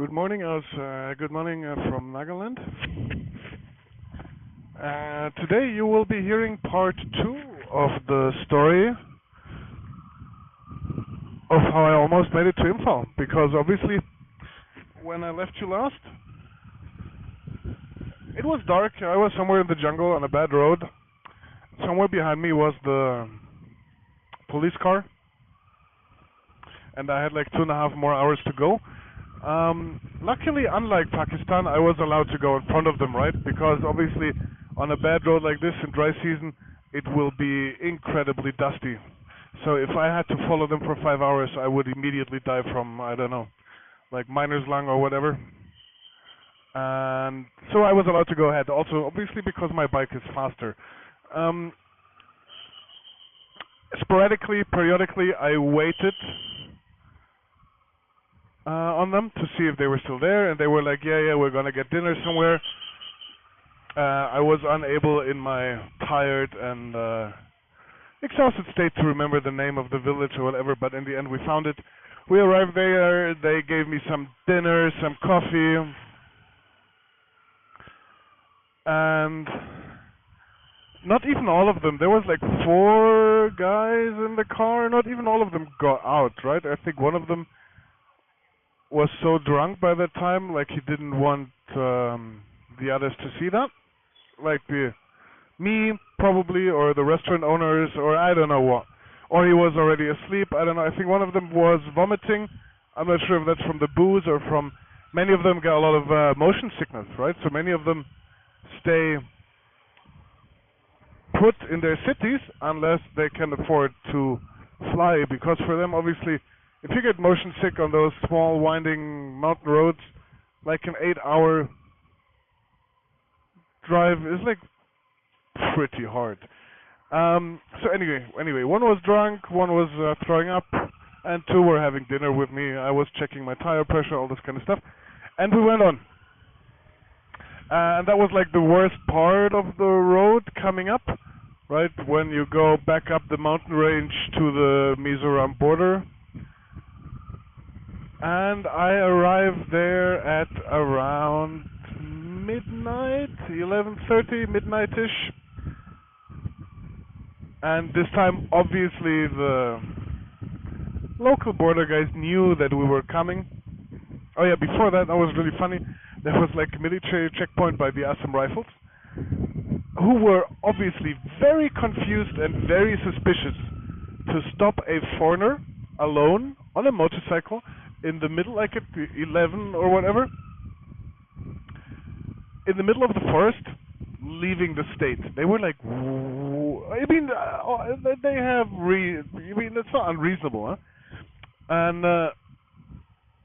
Good morning, good morning from Nagaland. Today you will be hearing part two of the story of how I almost made it to Imphal. Because obviously, when I left you last, it was dark. I was somewhere in the jungle on a bad road. Somewhere behind me was the police car, and I had like 2.5 more hours to go. Luckily, unlike Pakistan, I was allowed to go in front of them, right? Because obviously, on a bad road like this in dry season, it will be incredibly dusty. So if I had to follow them for 5 hours, I would immediately die from, I don't know, like miner's lung or whatever. And so I was allowed to go ahead. Also, obviously, because my bike is faster. Sporadically, periodically, I waited on them to see if they were still there, and they were like, yeah, we're gonna get dinner somewhere. I was unable in my tired and exhausted state to remember the name of the village or whatever, but in the end we found it. We arrived there, they gave me some dinner, some coffee, and not even all of them, there was like 4 guys in the car, not even all of them got out, right? I think one of them was so drunk by that time, like he didn't want the others to see that. Like me, probably, or the restaurant owners, or I don't know what. Or he was already asleep, I don't know. I think one of them was vomiting. I'm not sure if that's from the booze or from... Many of them got a lot of motion sickness, right? So many of them stay put in their cities unless they can afford to fly, because for them, obviously, if you get motion sick on those small winding mountain roads, like an 8-hour drive is like pretty hard. So anyway, one was drunk, one was throwing up, and 2 were having dinner with me. I was checking my tire pressure, all this kind of stuff, and we went on. And that was like the worst part of the road coming up, right? When you go back up the mountain range to the Mizoram border. And I arrived there at around midnight, 11:30, midnight-ish. And this time, obviously, the local border guys knew that we were coming. Oh yeah, before that was really funny. There was like a military checkpoint by the Assam Rifles, who were obviously very confused and very suspicious to stop a foreigner alone on a motorcycle in the middle, like at 11 or whatever, in the middle of the forest, leaving the state. They were like, I mean, they have I mean, it's not unreasonable, huh? And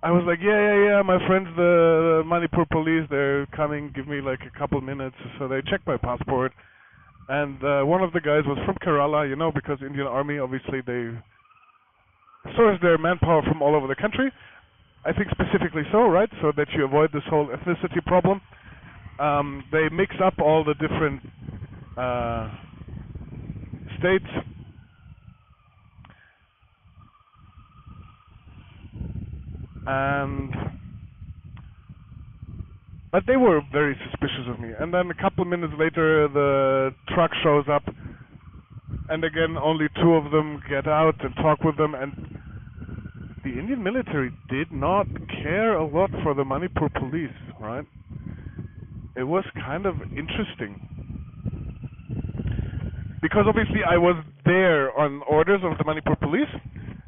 I was like, yeah, my friends, the Manipur police, they're coming, give me like a couple minutes. So they checked my passport, and one of the guys was from Kerala, you know, because Indian Army, obviously, they source their manpower from all over the country. I think specifically so, right? So that you avoid this whole ethnicity problem. They mix up all the different states. But they were very suspicious of me. And then a couple minutes later, the truck shows up, and again, only 2 of them get out and talk with them, and the Indian military did not care a lot for the Manipur police, right? It was kind of interesting. Because obviously I was there on orders of the Manipur police,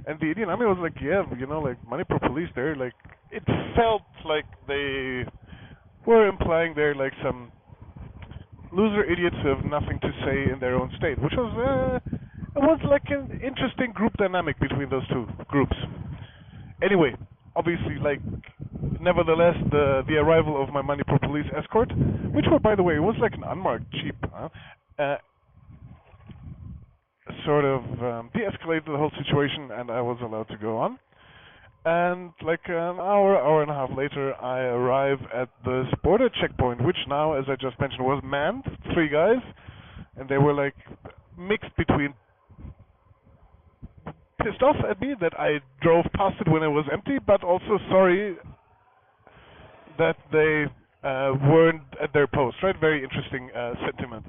and the Indian army was like, yeah, you know, like, Manipur police, they're like, it felt like they were implying they're like some loser idiots who have nothing to say in their own state, which was, it was like an interesting group dynamic between those 2 groups. Anyway, obviously, like, nevertheless, the arrival of my Manipur police escort, which were, by the way, it was like an unmarked Jeep, sort of de-escalated the whole situation, and I was allowed to go on. And like an hour and a half later, I arrive at this border checkpoint, which now, as I just mentioned, was manned, 3 guys, and they were like mixed between pissed off at me that I drove past it when it was empty, but also sorry that they weren't at their post, right? Very interesting sentiment.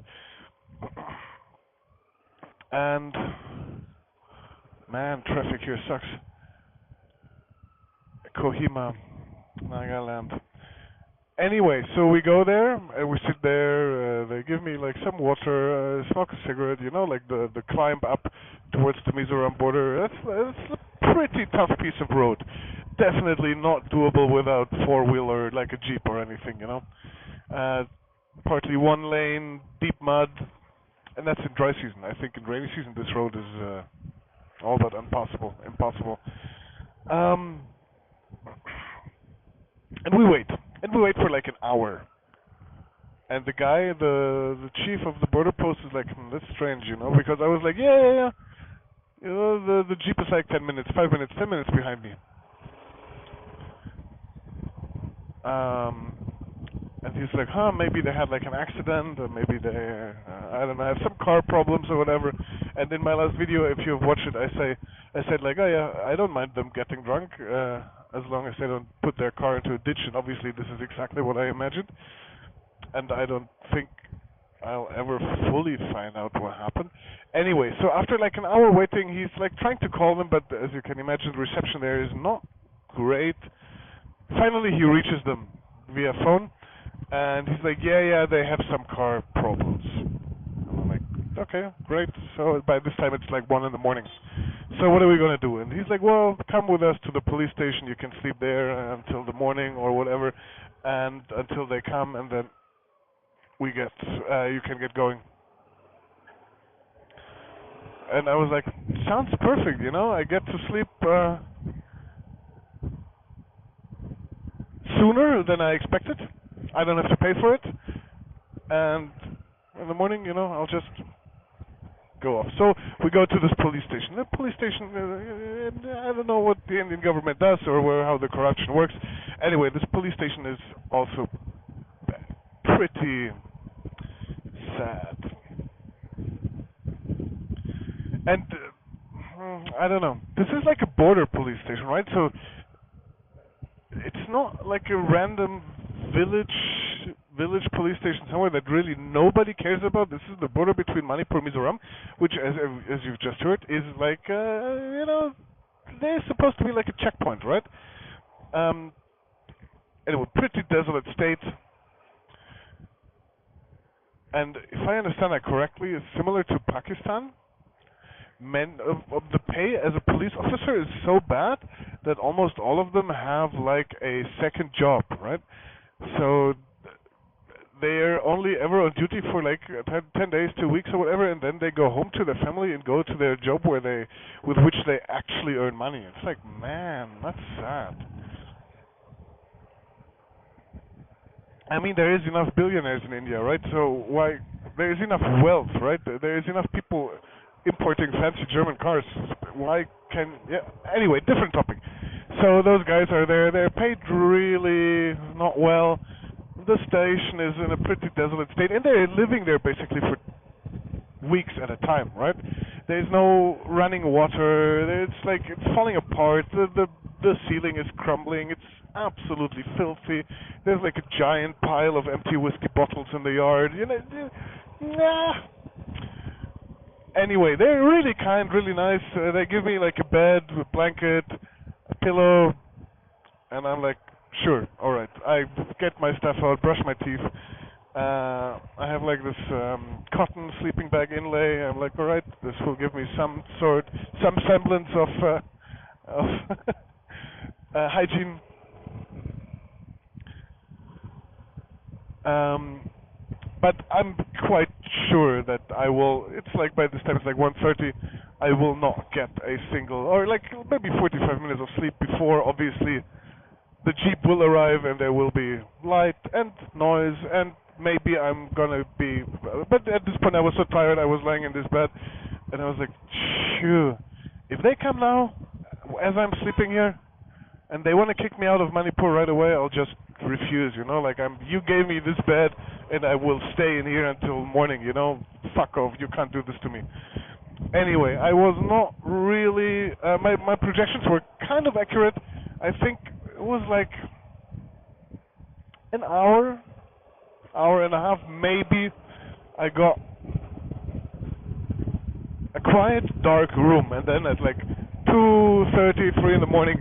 And man, traffic here sucks. Kohima, Nagaland. Anyway, so we go there and we sit there. They give me like some water, smoke a cigarette. You know, like the climb up towards the Mizoram border. That's a pretty tough piece of road. Definitely not doable without four-wheel or like a jeep or anything. You know, partly one lane, deep mud, and that's in dry season. I think in rainy season this road is all but impossible. Impossible. Um, and we wait for like an hour. And the guy, the chief of the border post, is like, that's strange, you know, because I was like, yeah. You know, the jeep is like 10 minutes, 5 minutes, 10 minutes behind me. Um, and he's like, maybe they had like an accident, or maybe they, I don't know, have some car problems or whatever. And in my last video, if you've watched it, I said like, oh yeah, I don't mind them getting drunk, as long as they don't put their car into a ditch. And obviously, this is exactly what I imagined. And I don't think I'll ever fully find out what happened. Anyway, so after like an hour waiting, he's like trying to call them, but as you can imagine, the reception there is not great. Finally, he reaches them via phone, and he's like, yeah, they have some car problems. And I'm like, okay, great. So by this time, it's like 1 in the morning. So what are we going to do? And he's like, well, come with us to the police station. You can sleep there until the morning or whatever, and until they come, and then you can get going. And I was like, sounds perfect, you know, I get to sleep sooner than I expected. I don't have to pay for it. And in the morning, you know, I'll just go off. So we go to this police station. The police station, I don't know what the Indian government does or how the corruption works. Anyway, this police station is also pretty sad. And I don't know. This is like a border police station, right? So it's not like a random village police station somewhere that really nobody cares about. This is the border between Manipur and Mizoram, which, as you've just heard, is like you know, they're supposed to be like a checkpoint, right? Anyway, pretty desolate state. And if I understand that correctly, it's similar to Pakistan. Men of the pay as a police officer is so bad that almost all of them have like a second job, right? So they're only ever on duty for like 10 days, 2 weeks or whatever, and then they go home to their family and go to their job with which they actually earn money. It's like, man, that's sad. I mean, there is enough billionaires in India, right? So why there is enough wealth, right? There is enough people importing fancy German cars. Why anyway, different topic. So those guys are there. They're paid really not well. The station is in a pretty desolate state, and they're living there basically for weeks at a time, right? There's no running water. It's falling apart. The ceiling is crumbling. It's absolutely filthy. There's like a giant pile of empty whiskey bottles in the yard. You know, nah. Anyway, they're really kind, really nice. They give me like a bed, a blanket, a pillow, and I'm like, sure, all right. I get my stuff out, brush my teeth. I have like this cotton sleeping bag inlay. I'm like, all right, this will give me some semblance of hygiene. But I'm quite sure that I will. It's like by this time it's like 1:30. I will not get a single, or like maybe 45 minutes of sleep before obviously the jeep will arrive and there will be light and noise and maybe I'm gonna be. But at this point I was so tired. I was lying in this bed and I was like, phew. If they come now, as I'm sleeping here, and they want to kick me out of Manipur right away, I'll just refuse, you know, like you gave me this bed and I will stay in here until morning, you know, fuck off, you can't do this to me. Anyway, I was not really, my projections were kind of accurate. I think it was like an hour, hour and a half, maybe. I got a quiet, dark room, and then at like 2:30, 3 in the morning,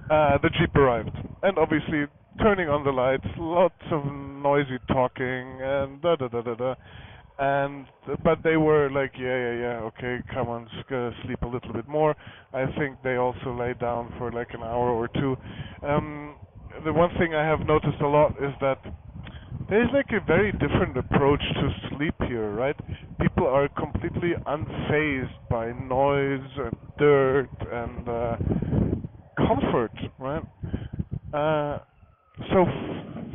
the jeep arrived, and obviously turning on the lights, lots of noisy talking, and da da da da da. And but they were like, yeah, yeah, yeah, okay, come on, sleep a little bit more. I think they also lay down for like an hour or two. Um, the one thing I have noticed a lot is that there's like a very different approach to sleep here, right? People are completely unfazed by noise and dirt and comfort, right? Uh,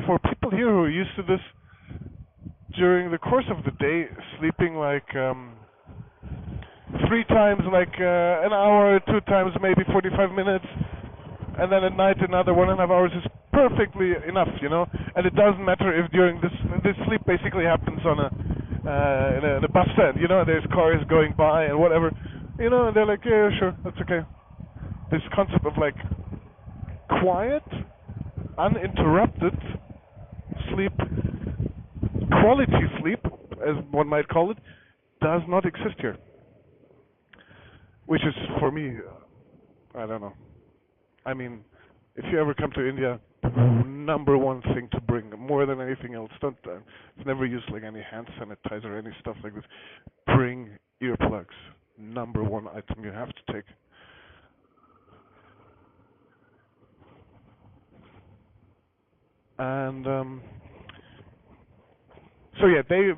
for people here who are used to this, during the course of the day, sleeping like three times, like an hour, two times maybe 45 minutes, and then at night another 1.5 hours is perfectly enough, you know. And it doesn't matter if during this sleep basically happens on in a bus stand, you know. There's cars going by and whatever, you know. And they're like, yeah, sure, that's okay. This concept of like quiet, uninterrupted sleep, quality sleep, as one might call it, does not exist here. Which is for me, I don't know. I mean, if you ever come to India, number one thing to bring, more than anything else, don't never use like any hand sanitizer or any stuff like this. Bring earplugs. Number one item you have to take. And so yeah, they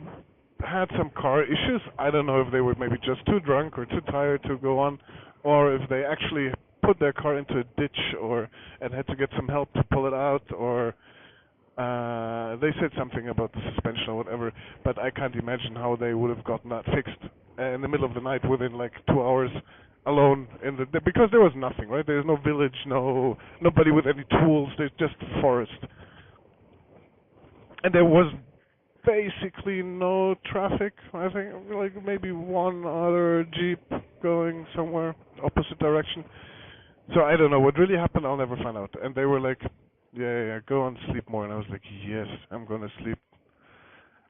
had some car issues. I don't know if they were maybe just too drunk or too tired to go on, or if they actually put their car into a ditch or and had to get some help to pull it out, or they said something about the suspension or whatever. But I can't imagine how they would have gotten that fixed in the middle of the night within like 2 hours alone in because there was nothing, right? There's no village, nobody with any tools. There's just forest, and there was basically no traffic. I think like maybe one other jeep going somewhere opposite direction. So I don't know what really happened. I'll never find out. And they were like, "Yeah, yeah, yeah, go and sleep more." And I was like, "Yes, I'm gonna sleep."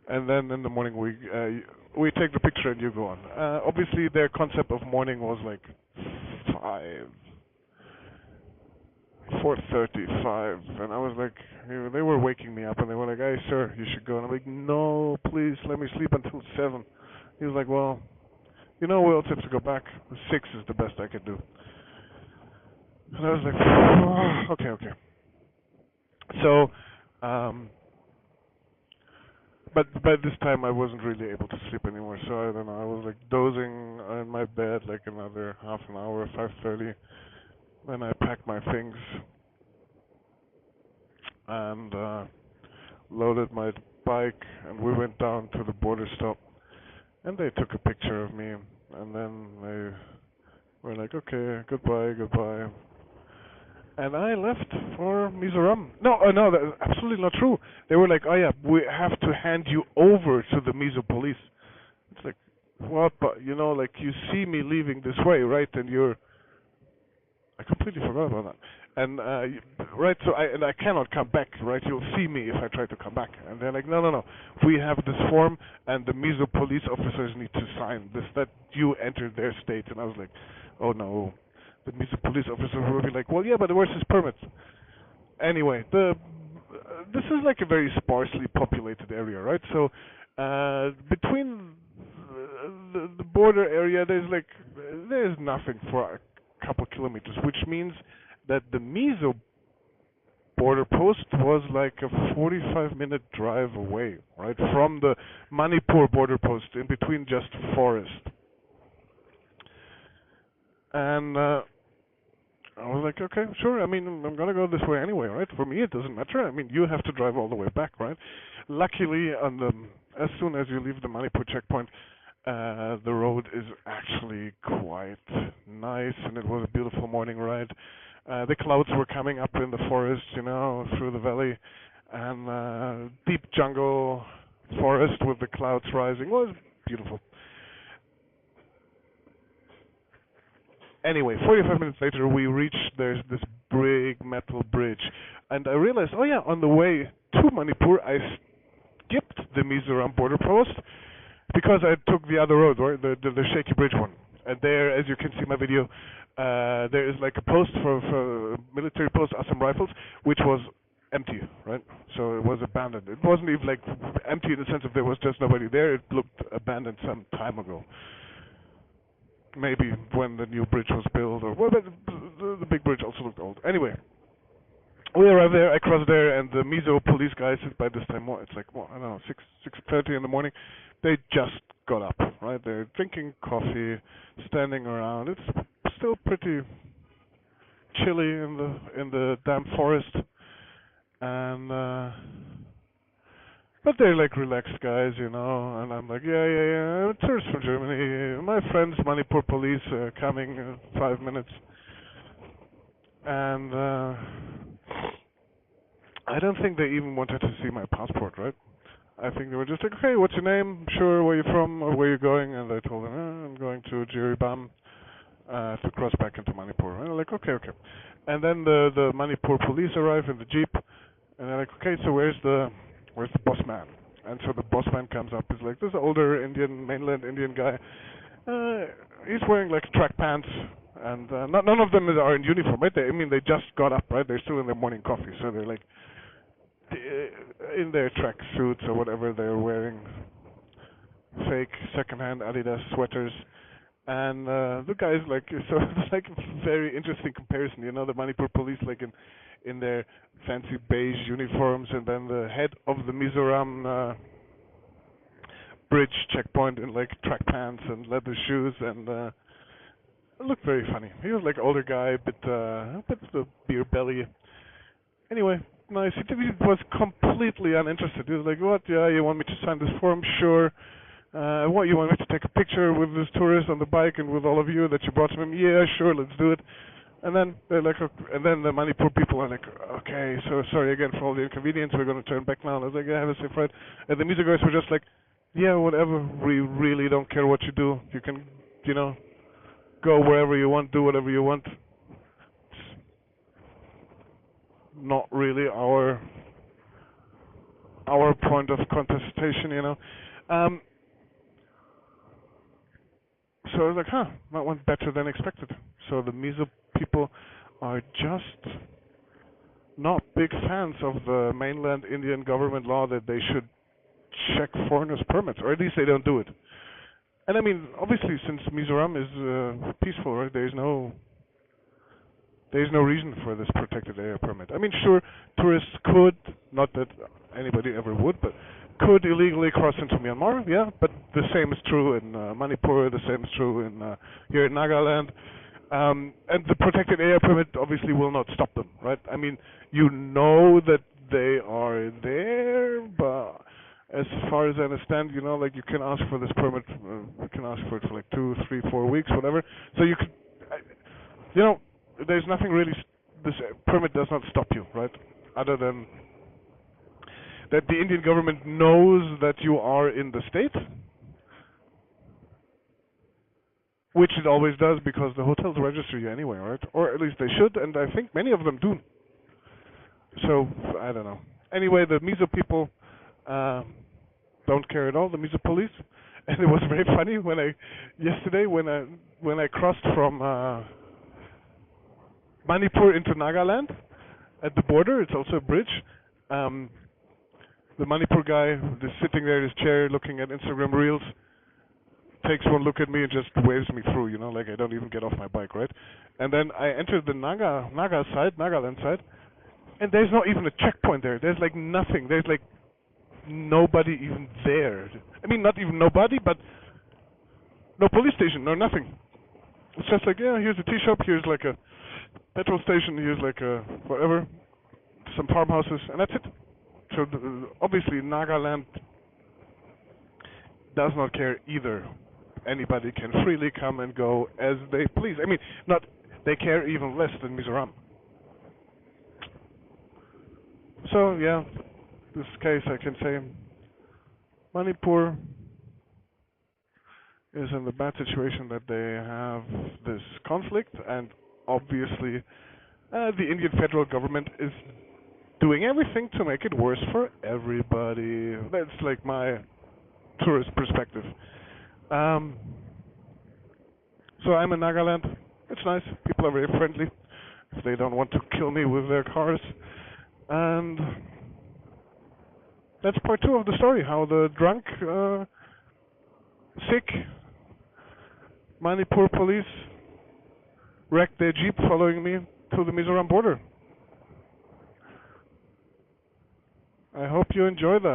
And then in the morning we take the picture and you go on. Obviously, their concept of morning was like 5, 4:35, and I was like, they were waking me up, and they were like, "Hey, sir, you should go." And I'm like, "No, please, let me sleep until 7." He was like, "Well, you know, we also have to go back. 6 is the best I could do." And I was like, oh, "Okay, okay." So, but by this time I wasn't really able to sleep anymore. So I don't know. I was like dozing in my bed like another half an hour, 5:30. Then I packed my things and loaded my bike, and we went down to the border stop, and they took a picture of me, and then they were like, "Okay, goodbye, goodbye." And I left for Mizoram. No, no, that's absolutely not true. They were like, "Oh yeah, we have to hand you over to the Mizo police." It's like, what? But you know, like you see me leaving this way, right? And I completely forgot about that. And right, so I cannot come back, right? You'll see me if I try to come back. And they're like, "No, no, no. We have this form, and the Mizo police officers need to sign this that you entered their state." And I was like, "Oh no." The Mizo police officer will be like, "Well, yeah, but where's his permit?" Anyway, this is like a very sparsely populated area, right? So between the border area, there's nothing for a couple kilometers, which means that the Mizo border post was like a 45-minute drive away, right, from the Manipur border post, in between just forest. And I was like, "Okay, sure. I mean, I'm gonna go this way anyway, right? For me, it doesn't matter. I mean, you have to drive all the way back, right?" Luckily, as soon as you leave the Manipur checkpoint, the road is actually quite nice, and it was a beautiful morning ride. The clouds were coming up in the forest, you know, through the valley, and deep jungle forest with the clouds rising was beautiful. Anyway, 45 minutes later, we reached there's this big metal bridge. And I realized, oh yeah, on the way to Manipur, I skipped the Mizoram border post because I took the other road, right, the shaky bridge one. And there, as you can see in my video, there is like a post for military post, Assam Rifles, which was empty, right? So it was abandoned. It wasn't even like empty in the sense of there was just nobody there. It looked abandoned some time ago. Maybe when the new bridge was built, or well, the big bridge also looked old. Anyway, we arrived there. I crossed there, and the Mizo police guys. By this time, it's like I don't know, 6:30 in the morning. They just got up, right? They're drinking coffee, standing around. It's still pretty chilly in the damp forest, and but they're like relaxed guys, you know. And I'm like, yeah, tourists from Germany. My friends, Manipur police, coming in 5 minutes, and I don't think they even wanted to see my passport, right? I think they were just like, okay, what's your name? Sure, where you from or where you going? And I told them, I'm going to Jiribam to cross back into Manipur. And they're like, okay. And then the Manipur police arrive in the jeep, and they're like, okay, so where's the boss man? And so the boss man comes up. He's like this older mainland Indian guy. He's wearing like track pants, and none of them are in uniform, right? They just got up, right? They're still in their morning coffee, so they're like in their track suits or whatever they're wearing, fake secondhand Adidas sweaters. And the guy's like, so it's like a very interesting comparison, you know, the Manipur police like in their fancy beige uniforms, and then the head of the Mizoram bridge checkpoint in like track pants and leather shoes, and it looked very funny. He was like older guy, a bit of a beer belly. Anyway, nice. He was completely uninterested. He was like, what? Yeah, you want me to sign this form? Sure. What, you want me to take a picture with this tourist on the bike and with all of you that you brought to him? Yeah, sure, let's do it. And then they're like, okay, and then the Manipur people are like, okay, so sorry again for all the inconvenience. We're going to turn back now. And I was like, yeah, have a safe ride. And the Mizo guys were just like, yeah, whatever. We really don't care what you do. You can, you know, go wherever you want, do whatever you want. It's not really our point of contestation, you know. So I was like, that went better than expected. So the Mizo people are just not big fans of the mainland Indian government law that they should check foreigners' permits, or at least they don't do it. And I mean, obviously, since Mizoram is peaceful, right? There's no reason for this protected area permit. I mean, sure, tourists could, not that anybody ever would, but could illegally cross into Myanmar, yeah, but the same is true in Manipur, the same is true in here in Nagaland. And the protected area permit obviously will not stop them, right? I mean, you know that they are there, but as far as I understand, you know, like you can ask for this permit, you can ask for it for like 2, 3, 4 weeks, whatever. So you could, you know, there's nothing really, this permit does not stop you, right? Other than that the Indian government knows that you are in the state, which it always does because the hotels register you anyway, right? Or at least they should, and I think many of them do. So, I don't know. Anyway, the Mizo people don't care at all, the Mizo police. And it was very funny yesterday when I crossed from Manipur into Nagaland at the border. It's also a bridge. The Manipur guy is sitting there in his chair looking at Instagram reels, takes one look at me and just waves me through, you know, like I don't even get off my bike, right? And then I entered the Nagaland side, and there's not even a checkpoint there. There's like nothing. There's like nobody even there. I mean, not even nobody, but no police station, no nothing. It's just like, yeah, here's a tea shop, here's like a petrol station, here's like a whatever, some farmhouses, and that's it. So obviously Nagaland does not care either. Anybody can freely come and go as they please. I mean, they care even less than Mizoram. So yeah, this case I can say Manipur is in the bad situation that they have this conflict, and obviously The Indian federal government is doing everything to make it worse for everybody. That's like my tourist perspective. Um, so I'm in Nagaland. It's nice. People are very friendly. If they don't want to kill me with their cars. And that's part two of the story. How the drunk, sick Manipur police wrecked their jeep following me to the Mizoram border. I hope you enjoy that.